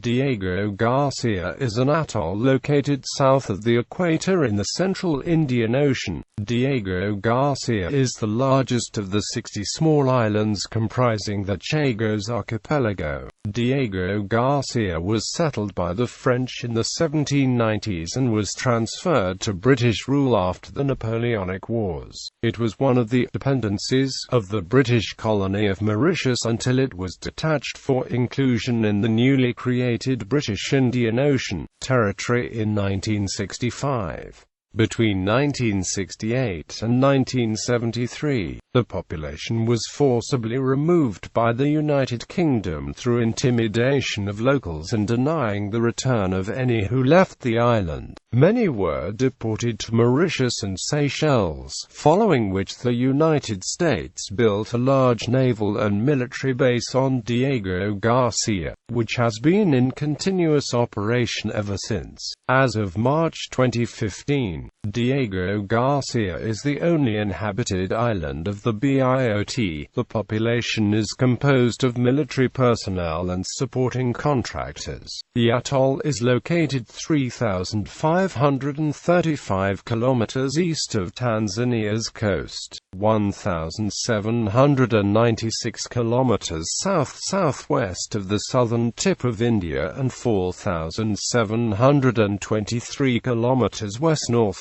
Diego Garcia is an atoll located south of the equator in the central Indian Ocean. Diego Garcia is the largest of the 60 small islands comprising the Chagos Archipelago. Diego Garcia was settled by the French in the 1790s and was transferred to British rule after the Napoleonic Wars. It was one of the dependencies of the British Colony of Mauritius until it was detached for inclusion in the newly created British Indian Ocean Territory in 1965. Between 1968 and 1973, the population was forcibly removed by the United Kingdom through intimidation of locals and denying the return of any who left the island. Many were deported to Mauritius and Seychelles, following which the United States built a large naval and military base on Diego Garcia, which has been in continuous operation ever since. As of March 2015, Diego Garcia is the only inhabited island of the BIOT. The population is composed of military personnel and supporting contractors. The atoll is located 3,535 kilometers east of Tanzania's coast, 1,796 kilometers south-southwest of the southern tip of India and 4,723 kilometers west-northwest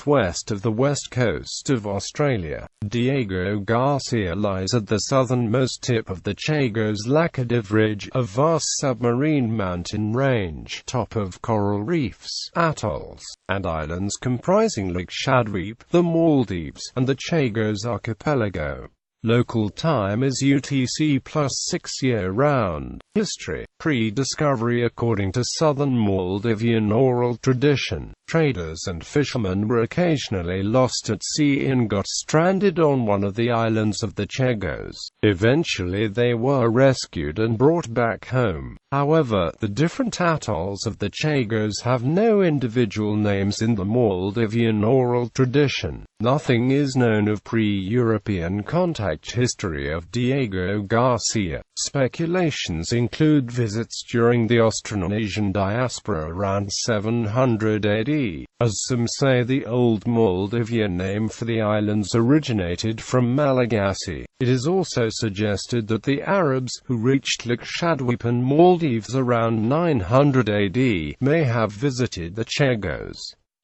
of the west coast of Australia. Diego Garcia lies at the southernmost tip of the Chagos Laccadive Ridge, a vast submarine mountain range, top of coral reefs, atolls, and islands comprising Lake Shadweep, the Maldives, and the Chagos Archipelago. Local time is UTC+6 year-round. History. Pre-discovery. According to Southern Maldivian oral tradition, traders and fishermen were occasionally lost at sea and got stranded on one of the islands of the Chagos. Eventually they were rescued and brought back home. However, the different atolls of the Chagos have no individual names in the Maldivian oral tradition. Nothing is known of pre-European contact history of Diego Garcia. Speculations include visits during the Austronesian diaspora around 700 AD. As some say, the Old Maldivian name for the islands originated from Malagasy. It is also suggested that the Arabs, who reached Lake Shadweep and Maldives around 900 AD, may have visited the Chagos.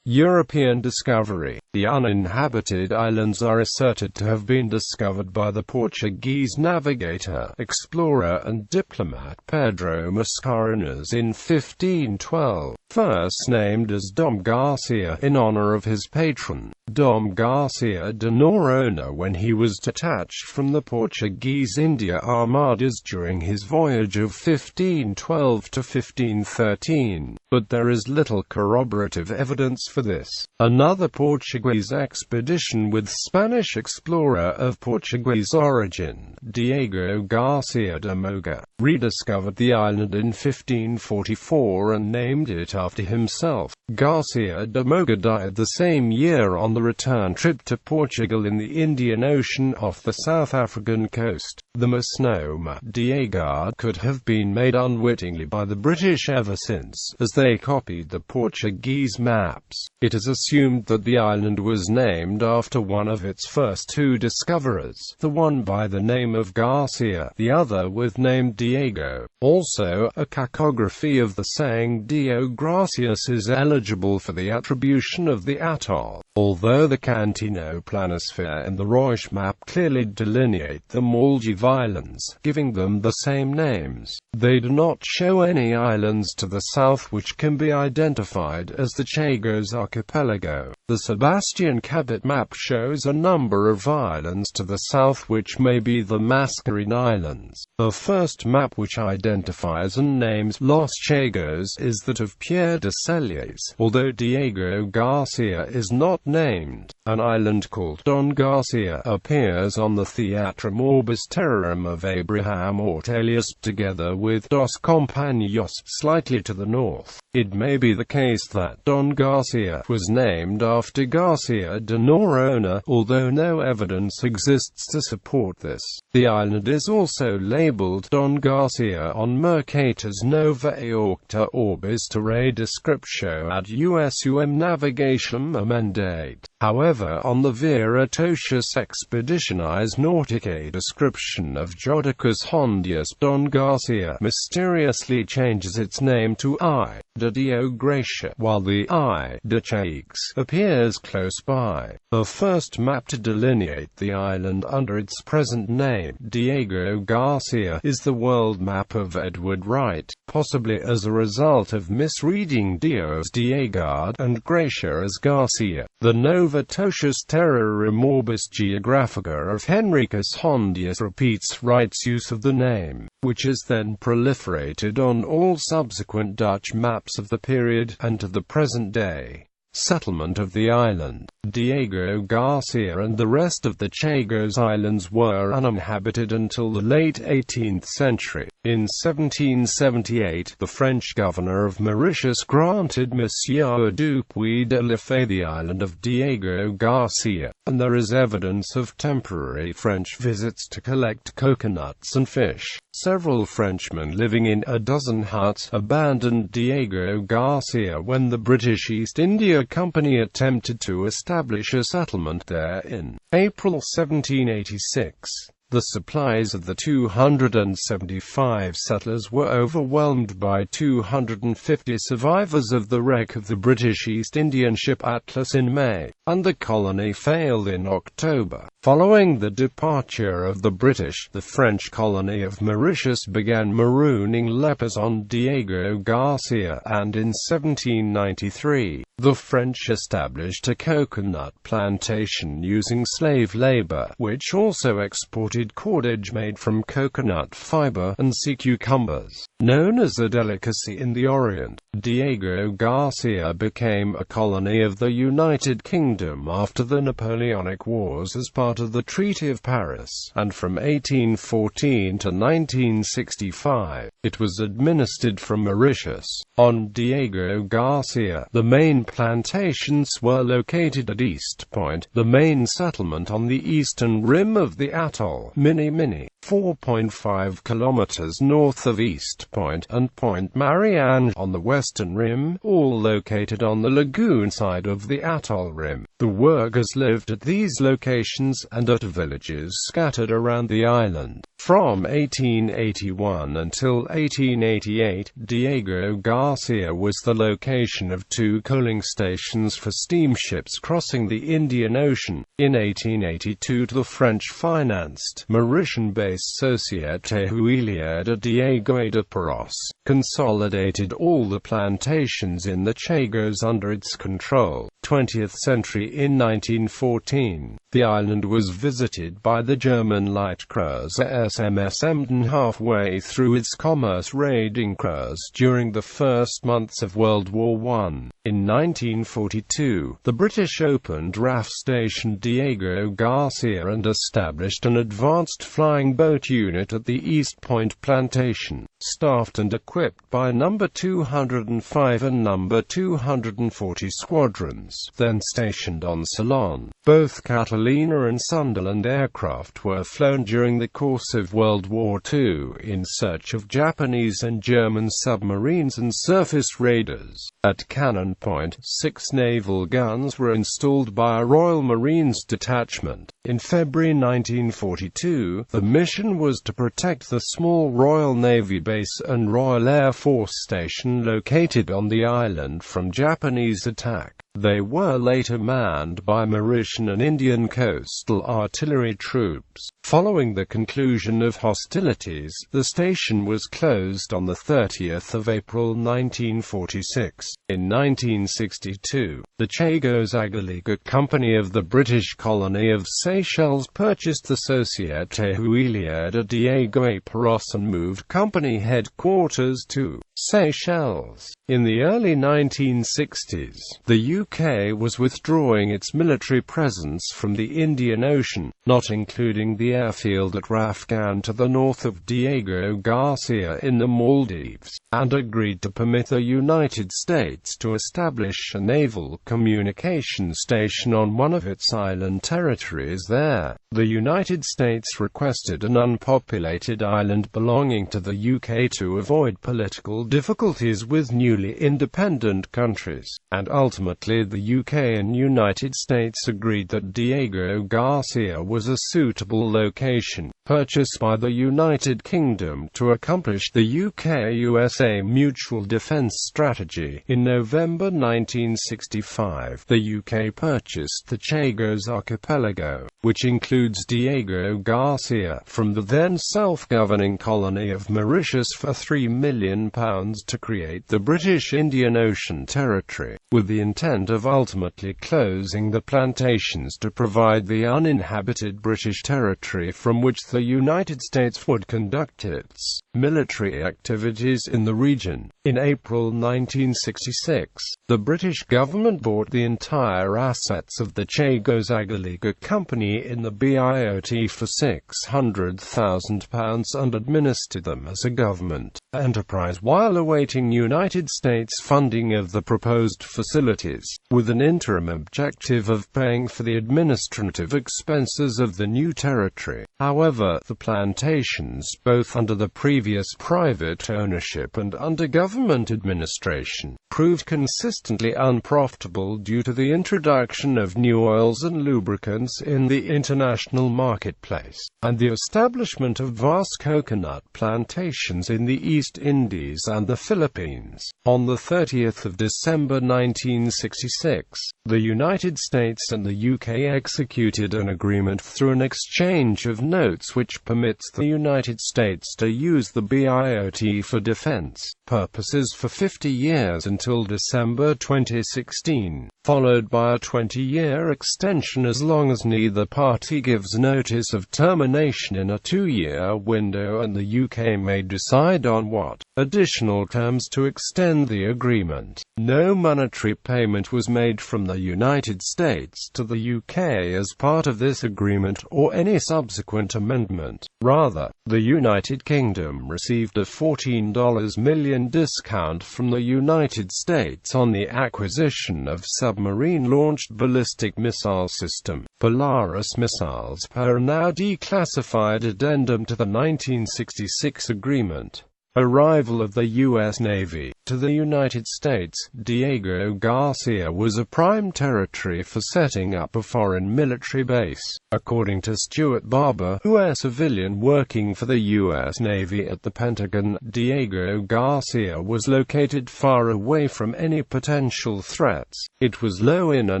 European discovery. The uninhabited islands are asserted to have been discovered by the Portuguese navigator, explorer and diplomat Pedro Mascarenhas in 1512. First named as Dom Garcia in honor of his patron, Dom Garcia de Noronha, when he was detached from the Portuguese India armadas during his voyage of 1512 to 1513. But there is little corroborative evidence for this. Another Portuguese expedition with Spanish explorer of Portuguese origin, Diego Garcia de Moga, rediscovered the island in 1544 and named it after himself. Garcia de Moga died the same year on the return trip to Portugal in the Indian Ocean off the South African coast. The misnomer Diego could have been made unwittingly by the British ever since, as they copied the Portuguese maps. It is assumed that the island was named after one of its first two discoverers, the one by the name of Garcia, the other with name Diego. Also, a cacography of the saying Dio Gracias is eligible for the attribution of the atoll. Although the Cantino planisphere and the Roche map clearly delineate the Maldive Islands, giving them the same names, they do not show any islands to the south which can be identified as the Chagos Archipelago. The Sebastian Cabot map shows a number of islands to the south which may be the Mascarene Islands. The first map which identifies and names Los Chagos is that of Pierre de Celies, although Diego Garcia is not named. An island called Don Garcia appears on the Theatrum Orbis Terrarum of Abraham Ortelius, together with Dos Compañeros slightly to the north. It may be the case that Don Garcia was named after Garcia de Noronha, although no evidence exists to support this. The island is also labeled Don Garcia on Mercator's Nova Eorcta Orbis Terrae Descriptio ad USUM Navigationem Amendate. However, on the Veritatis Expeditionis Nauticae description of Jodocus Hondius, Don Garcia mysteriously changes its name to I.Diego Garcia, while the I de Chagos appears close by. The first map to delineate the island under its present name, Diego Garcia, is the world map of Edward Wright, possibly as a result of misreading Dio as Diego and Gracia as Garcia. The Novatotius Terrarum Orbis Geographica of Henricus Hondius repeats Wright's use of the name, which is then proliferated on all subsequent Dutch maps of the period, and to the present day. Settlement of the island. Diego Garcia and the rest of the Chagos Islands were uninhabited until the late 18th century. In 1778, the French governor of Mauritius granted Monsieur Dupuy de la Fay the island of Diego Garcia, and there is evidence of temporary French visits to collect coconuts and fish. Several Frenchmen living in a dozen huts abandoned Diego Garcia when the British East India Company attempted to establish a settlement there in April 1786. The supplies of the 275 settlers were overwhelmed by 250 survivors of the wreck of the British East Indian ship Atlas in May, and the colony failed in October. Following the departure of the British, the French colony of Mauritius began marooning lepers on Diego Garcia, and in 1793, the French established a coconut plantation using slave labor, which also exported cordage made from coconut fiber and sea cucumbers. Known as a delicacy in the Orient, Diego Garcia became a colony of the United Kingdom after the Napoleonic Wars as part of the Treaty of Paris, and from 1814 to 1965, it was administered from Mauritius. On Diego Garcia, the main plantations were located at East Point, the main settlement on the eastern rim of the atoll, Mini, 4.5 kilometers north of East Point, and Point Marianne on the western rim, all located on the lagoon side of the atoll rim. The workers lived at these locations and at villages scattered around the island. From 1881 until 1888, Diego Garcia was the location of two coaling stations for steamships crossing the Indian Ocean. In 1882, the French-financed Mauritian-based Société Huilière de Diego de Paros consolidated all the plantations in the Chagos under its control. 20th century. In 1914, the island was visited by the German light cruiser SMS Emden halfway through its commerce raiding cruise during the first months of World War I. In 1942, the British opened RAF Station Diego Garcia and established an advanced flying boat unit at the East Point plantation, staffed and equipped by No. 205 and No. 240 squadrons, then stationed on Ceylon. Both Catalina and Sunderland aircraft were flown during the course of World War II in search of Japanese and German submarines and surface raiders. At Cannon Point, 6 naval guns were installed by a Royal Marines detachment. In February 1942, the mission was to protect the small Royal Navy base and Royal Air Force station located on the island from Japanese attack. They were later manned by Mauritian and Indian coastal artillery troops. Following the conclusion of hostilities, the station was closed on the 30th of April 1946. In 1962, The Chagos Archipelago Company of the British Colony of Seychelles purchased the Société Huilière.Diego Garcia and moved company headquarters to Seychelles. In the early 1960s, the UK was withdrawing its military presence from the Indian Ocean, not including the airfield at Rafgan to the north of Diego Garcia in the Maldives, and agreed to permit the United States to establish a naval communication station on one of its island territories there. The United States requested an unpopulated island belonging to the UK to avoid political difficulties with newly independent countries, and ultimately the UK and United States agreed that Diego Garcia was a suitable location, purchased by the United Kingdom to accomplish the UK-USA mutual defence strategy. In November 1965, the UK purchased the Chagos Archipelago, which includes Diego Garcia, from the then self-governing colony of Mauritius for £3 million to create the British Indian Ocean Territory, with the intent of ultimately closing the plantations to provide the uninhabited British territory from which the United States would conduct its military activities in the region. In April 1966, the British government bought the entire assets of the Chagos Archipelago Company in the BIOT for £600,000 and administered them as a government enterprise while awaiting United States funding of the proposed facilities, with an interim objective of paying for the administrative expenses of the new territory. However, the plantations, both under the previous private ownership and under government administration, proved consistently unprofitable due to the introduction of new oils and lubricants in the international marketplace, and the establishment of vast coconut plantations in the East Indies and the Philippines. On the 30th of December 1966, the United States and the UK executed an agreement through an exchange of notes which permits the United States to use the BIOT for defense purposes for 50 years until December 2016, followed by a 20-year extension as long as neither party gives notice of termination in a 2-year window, and the UK may decide on what additional terms to extend the agreement. No monetary payment was made from the United States to the UK as part of this agreement or any subsequent amendment. Rather, the United Kingdom received a $14 million discount from the United States on the acquisition of submarine-launched ballistic missile system, Polaris missiles per now declassified addendum to the 1966 agreement. Arrival of the U.S. Navy to the United States. Diego Garcia was a prime territory for setting up a foreign military base. According to Stuart Barber, a civilian working for the U.S. Navy at the Pentagon, Diego Garcia was located far away from any potential threats. It was low in a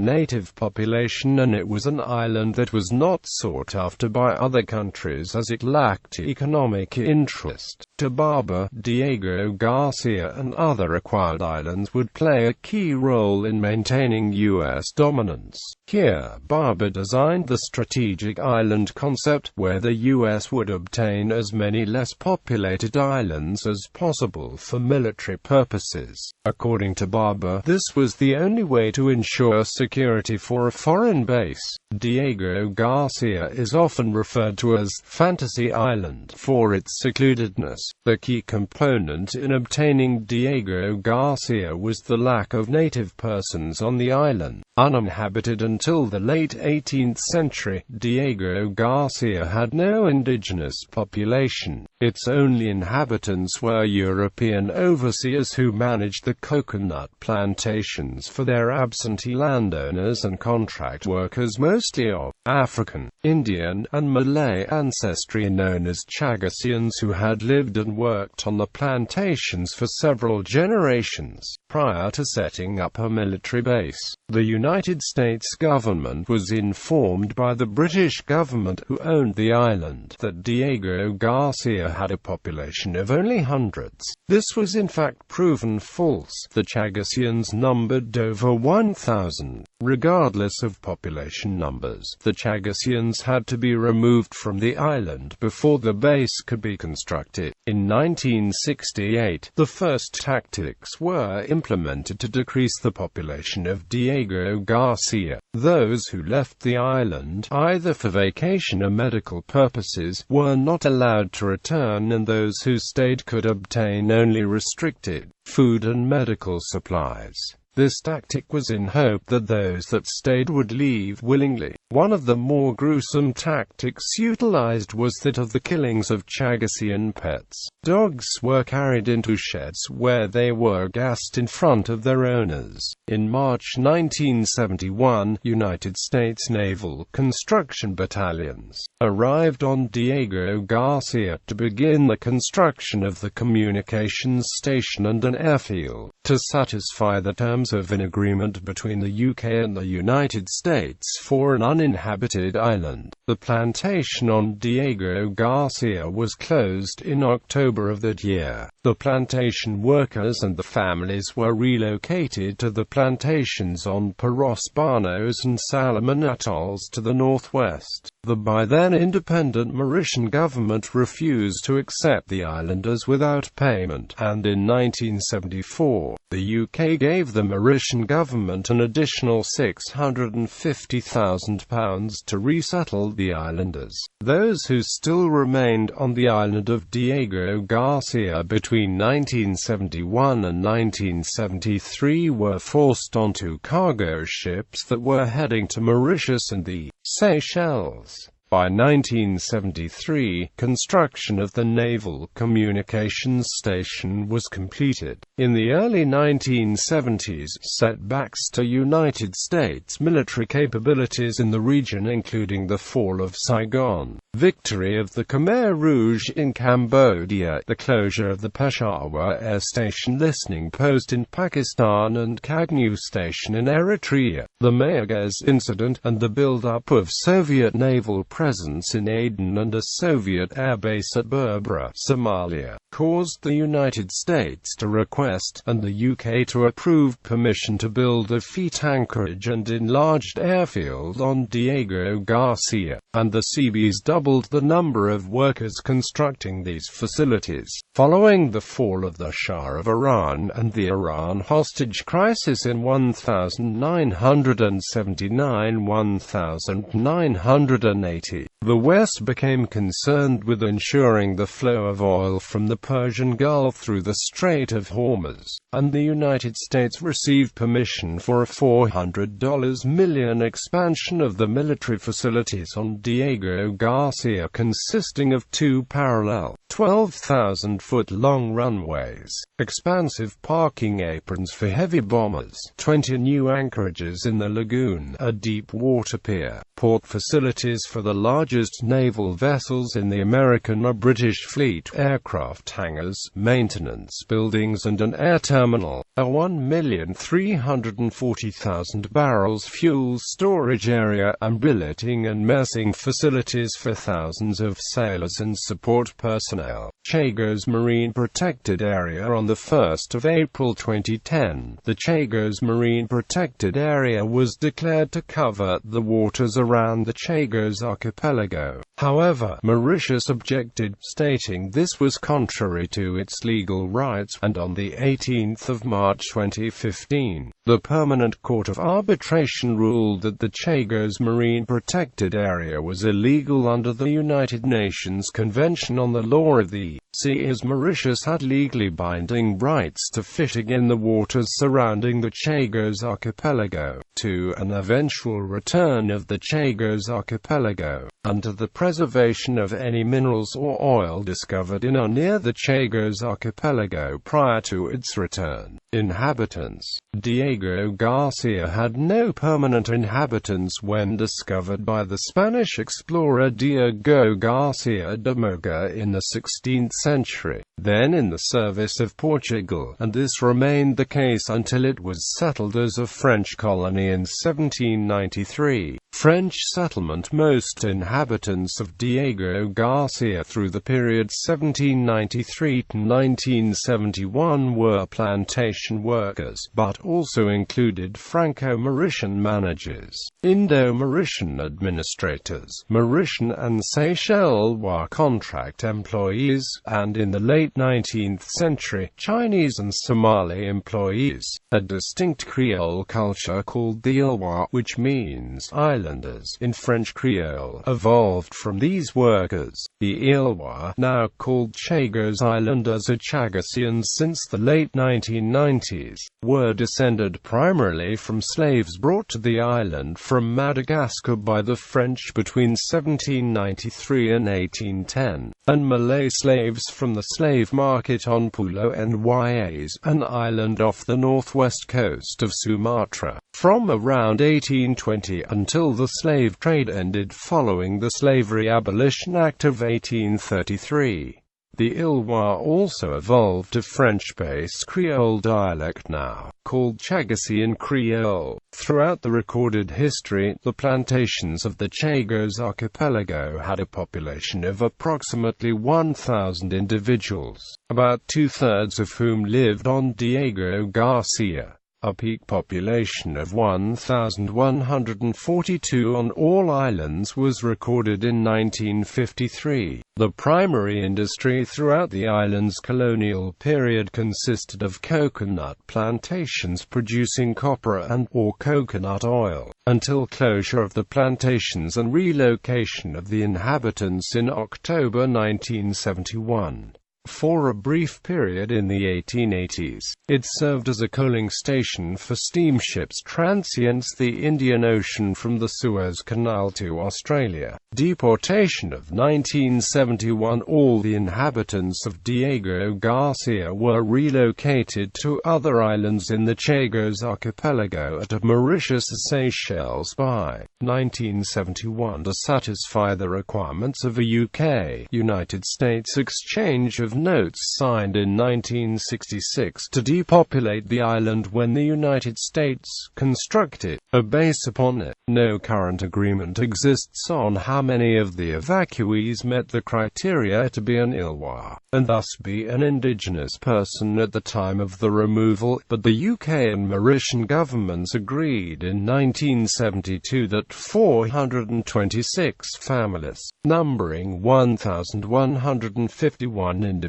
native population, and it was an island that was not sought after by other countries as it lacked economic interest. To Barber, Diego Garcia and other acquired islands would play a key role in maintaining U.S. dominance. Here, Barber designed the strategic island concept, where the U.S. would obtain as many less populated islands as possible for military purposes. According to Barber, this was the only way to ensure security for a foreign base. Diego Garcia is often referred to as Fantasy Island for its secludedness. The key component in obtaining Diego Garcia was the lack of native persons on the island. Uninhabited until the late 18th century, Diego Garcia had no indigenous population. Its only inhabitants were European overseers who managed the coconut plantations for their absentee landowners and contract workers, mostly of African, Indian, and Malay ancestry known as Chagosians who had lived and worked on the plantations for several generations, prior to setting up a military base. The United States government was informed by the British government, who owned the island, that Diego Garcia had a population of only hundreds. This was in fact proven false. The Chagosians numbered over 1,000. Regardless of population numbers, the Chagosians had to be removed from the island before the base could be constructed. In 1968, the first tactics were implemented to decrease the population of Diego Garcia. Those who left the island, either for vacation or medical purposes, were not allowed to return, and those who stayed could obtain only restricted food and medical supplies. This tactic was in hope that those that stayed would leave willingly. One of the more gruesome tactics utilized was that of the killings of Chagosian pets. Dogs were carried into sheds where they were gassed in front of their owners. In March 1971, United States Naval Construction Battalions arrived on Diego Garcia to begin the construction of the communications station and an airfield. To satisfy the terms of an agreement between the UK and the United States for an uninhabited island, the plantation on Diego Garcia was closed in October of that year. The plantation workers and the families were relocated to the plantations on Paros Banos and Salomon atolls to the northwest. The by then independent Mauritian government refused to accept the islanders without payment, and in 1974, the UK gave the Mauritian government an additional £650,000 to resettle the islanders. Those who still remained on the island of Diego Garcia between 1971 and 1973 were forced onto cargo ships that were heading to Mauritius and the Seychelles. By 1973, construction of the Naval Communications Station was completed. In the early 1970s, setbacks to United States military capabilities in the region, including the fall of Saigon, victory of the Khmer Rouge in Cambodia, the closure of the Peshawar Air Station listening post in Pakistan and Kagnu Station in Eritrea, the Mayaguez incident, and the build-up of Soviet naval presence in Aden and a Soviet airbase at Berbera, Somalia, caused the United States to request, and the UK to approve, permission to build a fleet anchorage and enlarged airfield on Diego Garcia, and the Seabees doubled the number of workers constructing these facilities. Following the fall of the Shah of Iran and the Iran hostage crisis in 1979–1980, the West became concerned with ensuring the flow of oil from the Persian Gulf through the Strait of Hormuz, and the United States received permission for a $400 million expansion of the military facilities on Diego Garcia, consisting of two parallel, 12,000-foot-long runways, expansive parking aprons for heavy bombers, 20 new anchorages in the lagoon, a deep water pier, port facilities for the largest naval vessels in the American or British fleet, aircraft hangars, maintenance buildings and an air terminal, a 1,340,000 barrels fuel storage area, and billeting and messing facilities for thousands of sailors and support personnel. Chagos Marine Protected Area. On the 1st of April 2010, the Chagos Marine Protected Area was declared to cover the waters around the Chagos Archipelago. However, Mauritius objected, stating this was contrary to its legal rights, and on the 18th of March 2015, the Permanent Court of Arbitration ruled that the Chagos Marine Protected Area was illegal under the United Nations Convention on the Law of the Sea, as Mauritius had legally binding rights to fishing in the waters surrounding the Chagos Archipelago, to an eventual return of the Chagos Archipelago, and to the preservation of any minerals or oil discovered in or near the Chagos Archipelago prior to its return. Inhabitants. Diego Garcia had no permanent inhabitants when discovered by the Spanish explorer Diego Garcia de Moga in the 16th century, then in the service of Portugal, and this remained the case until it was settled as a French colony in 1793. French settlement. Most inhabitants of Diego Garcia through the period 1793 to 1971 were plantation workers, but also included Franco-Mauritian managers, Indo-Mauritian administrators, Mauritian and Seychelles contract employees, and in the late 19th century, Chinese and Somali employees. A distinct Creole culture called the Ilois, which means islanders in French Creole, evolved from these workers. The Ilois, now called Chagos Islanders or Chagosians since the late 1990s, were descended primarily from slaves brought to the island from Madagascar by the French between 1793 and 1810, and Malay slaves from the slave market on Pulo Nyas, an island off the northwest coast of Sumatra, from around 1820 until the slave trade ended following the Slavery Abolition Act of 1833. The Ilois also evolved a French-based Creole dialect now called Chagosian Creole. Throughout the recorded history, the plantations of the Chagos Archipelago had a population of approximately 1,000 individuals, about two-thirds of whom lived on Diego Garcia. A peak population of 1,142 on all islands was recorded in 1953. The primary industry throughout the island's colonial period consisted of coconut plantations producing copra and/or coconut oil, until closure of the plantations and relocation of the inhabitants in October 1971. For a brief period in the 1880s, it served as a coaling station for steamships transients the Indian Ocean from the Suez Canal to Australia. Deportation of 1971. All the inhabitants of Diego Garcia were relocated to other islands in the Chagos Archipelago at Mauritius and Seychelles by 1971 to satisfy the requirements of a UK-United States exchange of notes signed in 1966 to depopulate the island when the United States constructed a base upon it. No current agreement exists on how many of the evacuees met the criteria to be an Ilois, and thus be an indigenous person at the time of the removal, but the UK and Mauritian governments agreed in 1972 that 426 families, numbering 1,151 individuals,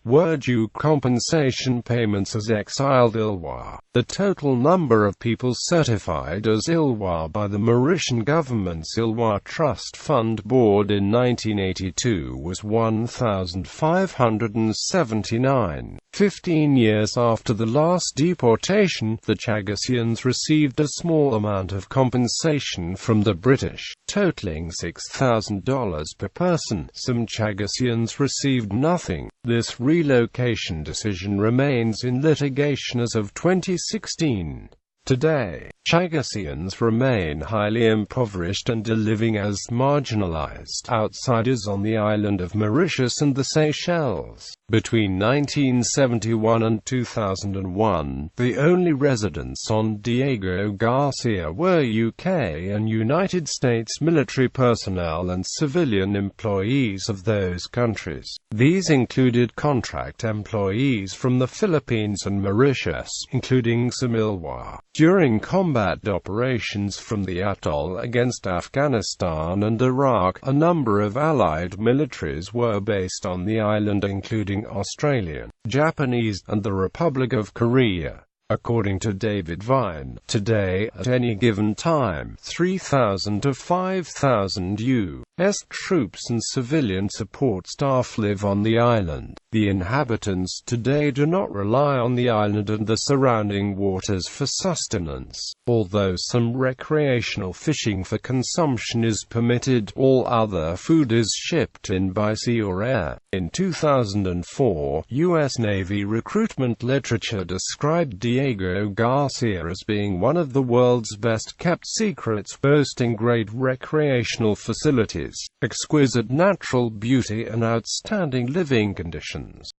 were due compensation payments as exiled Ilois. The total number of people certified as Ilois by the Mauritian government's Ilois Trust Fund Board in 1982 was 1,579. 15 years after the last deportation, the Chagosians received a small amount of compensation from the British, totaling $6,000 per person. Some Chagosians received nothing. This relocation decision remains in litigation as of 2016. Today, Chagosians remain highly impoverished and are living as marginalized outsiders on the island of Mauritius and the Seychelles. Between 1971 and 2001, the only residents on Diego Garcia were UK and United States military personnel and civilian employees of those countries. These included contract employees from the Philippines and Mauritius, including some Ilois. During combat operations from the atoll against Afghanistan and Iraq, a number of Allied militaries were based on the island, including Australian, Japanese, and the Republic of Korea. According to David Vine, today, at any given time, 3,000 to 5,000 U. troops and civilian support staff live on the island. The inhabitants today do not rely on the island and the surrounding waters for sustenance. Although some recreational fishing for consumption is permitted, all other food is shipped in by sea or air. In 2004, U.S. Navy recruitment literature described Diego Garcia as being one of the world's best-kept secrets, boasting great recreational facilities, exquisite natural beauty and outstanding living conditions.